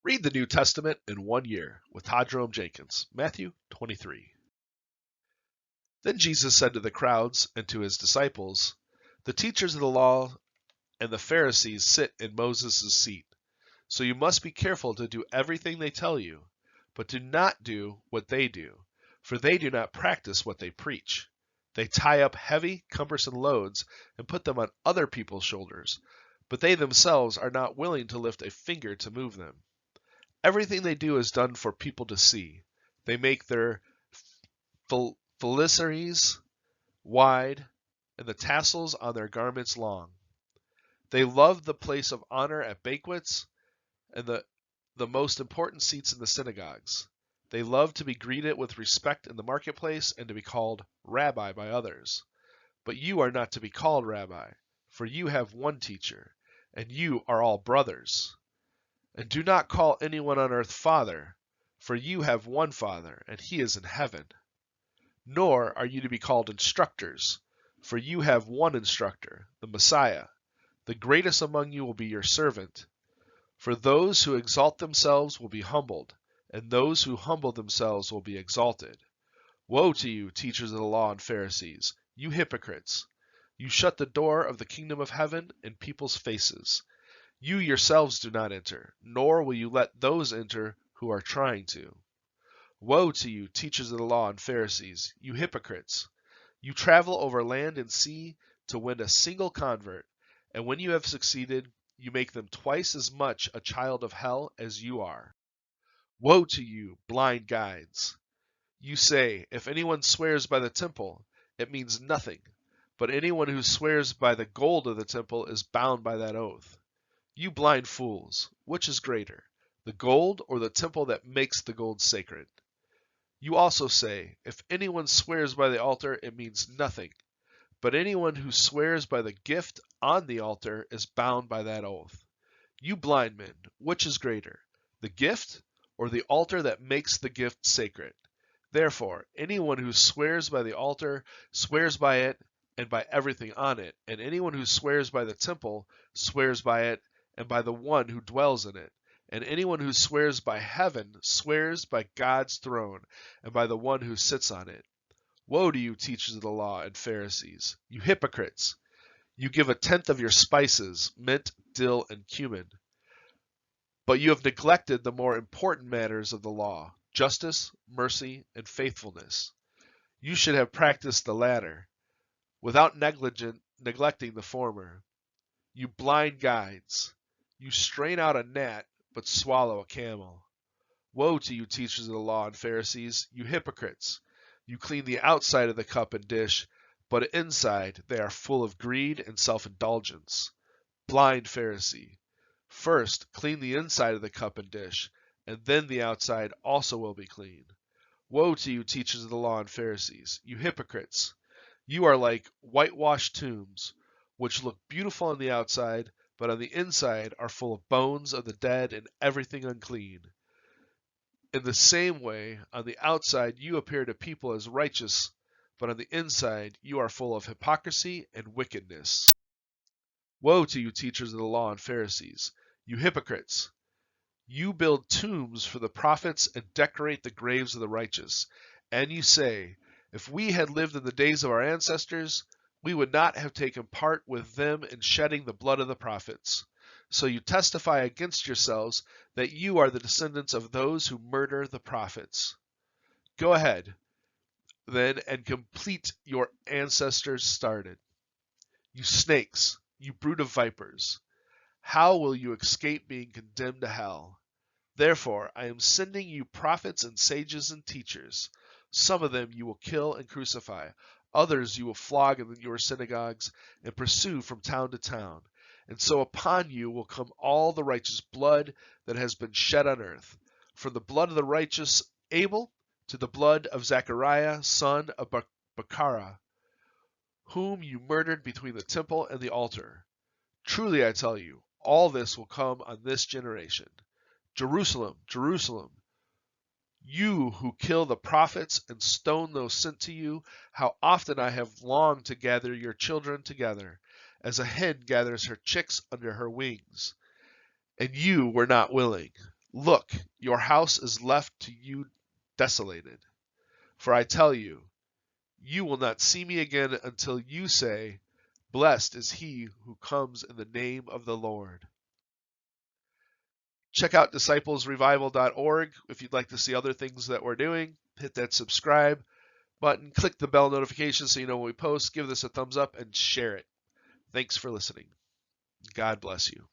Read the New Testament in 1 year with Todd Jerome Jenkins, Matthew 23. Then Jesus said to the crowds and to his disciples, "The teachers of the law and the Pharisees sit in Moses' seat. So you must be careful to do everything they tell you, but do not do what they do, for they do not practice what they preach. They tie up heavy, cumbersome loads and put them on other people's shoulders, but they themselves are not willing to lift a finger to move them. Everything they do is done for people to see. They make their phylacteries wide and the tassels on their garments long. They love the place of honor at banquets and the most important seats in the synagogues. They love to be greeted with respect in the marketplace and to be called rabbi by others. But you are not to be called rabbi, for you have one teacher, and you are all brothers. And do not call anyone on earth father, for you have one Father, and he is in heaven. Nor are you to be called instructors, for you have one instructor, the Messiah. The greatest among you will be your servant. For those who exalt themselves will be humbled, and those who humble themselves will be exalted. Woe to you, teachers of the law and Pharisees, you hypocrites! You shut the door of the kingdom of heaven in people's faces. You yourselves do not enter, nor will you let those enter who are trying to. Woe to you, teachers of the law and Pharisees, you hypocrites! You travel over land and sea to win a single convert, and when you have succeeded, you make them twice as much a child of hell as you are. Woe to you, blind guides! You say, if anyone swears by the temple, it means nothing, but anyone who swears by the gold of the temple is bound by that oath. You blind fools, which is greater, the gold or the temple that makes the gold sacred? You also say, if anyone swears by the altar, it means nothing, but anyone who swears by the gift on the altar is bound by that oath. You blind men, which is greater, the gift or the altar that makes the gift sacred? Therefore, anyone who swears by the altar swears by it and by everything on it, and anyone who swears by the temple swears by it and by the one who dwells in it. And anyone who swears by heaven swears by God's throne and by the one who sits on it. Woe to you, teachers of the law and Pharisees, you hypocrites! You give a tenth of your spices, mint, dill, and cumin, but you have neglected the more important matters of the law, justice, mercy, and faithfulness. You should have practiced the latter, without neglecting the former. You blind guides! You strain out a gnat, but swallow a camel. Woe to you, teachers of the law and Pharisees, you hypocrites! You clean the outside of the cup and dish, but inside they are full of greed and self-indulgence. Blind Pharisee! First clean the inside of the cup and dish, and then the outside also will be clean. Woe to you, teachers of the law and Pharisees, you hypocrites! You are like whitewashed tombs, which look beautiful on the outside, but on the inside are full of bones of the dead and everything unclean. In the same way, on the outside you appear to people as righteous, but on the inside you are full of hypocrisy and wickedness. Woe to you, teachers of the law and Pharisees, you hypocrites! You build tombs for the prophets and decorate the graves of the righteous. And you say, if we had lived in the days of our ancestors, we would not have taken part with them in shedding the blood of the prophets. So you testify against yourselves that you are the descendants of those who murder the prophets. Go ahead, then, and complete your ancestors started. You snakes, you brood of vipers, how will you escape being condemned to hell? Therefore, I am sending you prophets and sages and teachers. Some of them you will kill and crucify. Others you will flog in your synagogues and pursue from town to town. And so upon you will come all the righteous blood that has been shed on earth, from the blood of the righteous Abel to the blood of Zechariah, son of Berechiah, whom you murdered between the temple and the altar. Truly I tell you, all this will come on this generation. Jerusalem, Jerusalem, you who kill the prophets and stone those sent to you, how often I have longed to gather your children together, as a hen gathers her chicks under her wings, and you were not willing. Look, your house is left to you desolated. For I tell you, you will not see me again until you say, Blessed is he who comes in the name of the Lord. Check out disciplesrevival.org if you'd like to see other things that we're doing. Hit that subscribe button, click the bell notification so you know when we post, give this a thumbs up, and share it. Thanks for listening. God bless you.